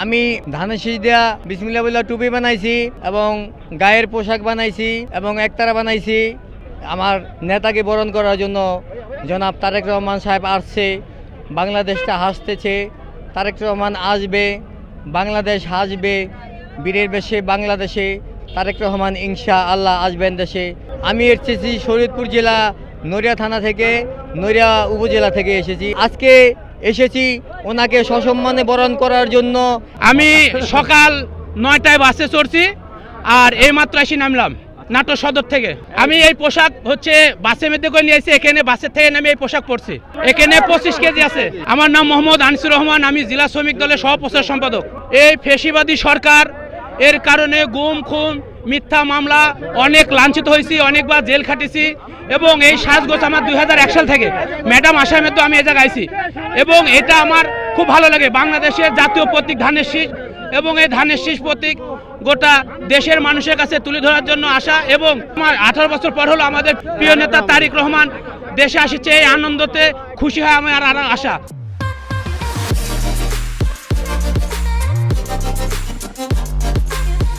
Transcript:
আমি ধানের শীষ দেয়া বিসমিল্লাহ বলে টুপি বানাইছি এবং গায়ের পোশাক বানাইছি এবং একতারা বানাইছি। আমার নেতাকে বরণ করার জন্য জনাব তারেক রহমান সাহেব আসছে। বাংলাদেশটা হাসতেছে, তারেক রহমান আসবে, বাংলাদেশ হাসবে। বীরের বেশে বাংলাদেশে তারেক রহমান ইনশাআল্লাহ আসবেন দেশে। আমি এসেছি শরীয়তপুর জেলা নড়িয়া থানা থেকে, নড়িয়া উপজেলা থেকে এসেছি। আজকে এসেছি ওনাকে সসম্মানে বরণ করার জন্য। আমি সকাল 9টায় বাসে চড়ছি আর এইমাত্র এসে নামলাম নাটোর সদর থেকে। আমি এই পোশাক হচ্ছে বাসের মধ্যে করে নিয়ে এসেছি, এখানে বাসের থেকে নামে এই পোশাক পরছি। এখানে 25 কেজি আছে। আমার নাম মোহাম্মদ আনিসুর রহমান, আমি জেলা শ্রমিক দলের সহ-প্রচার সম্পাদক। এই ফ্যাসিবাদী সরকার এর কারণে গুম খুন মিথ্যা মামলা অনেক লাঞ্ছিত হয়েছি, অনেকবার জেল খাটিছি এবং এই সাজগোজ আমার 2001 সাল থেকে ম্যাডাম আসামের তো আমি এ জায়গায় আইছি এবং এটা আমার খুব ভালো লাগে। বাংলাদেশের জাতীয় প্রতীক ধানের শীষ এবং এই ধানের শীষ প্রতীক গোটা দেশের মানুষের কাছে তুলে ধরার জন্য আসা এবং আমার 18 বছর পর হলো আমাদের প্রিয় নেতা তারেক রহমান দেশে আসছে। এই আনন্দতে খুশি হয় আমার আসা।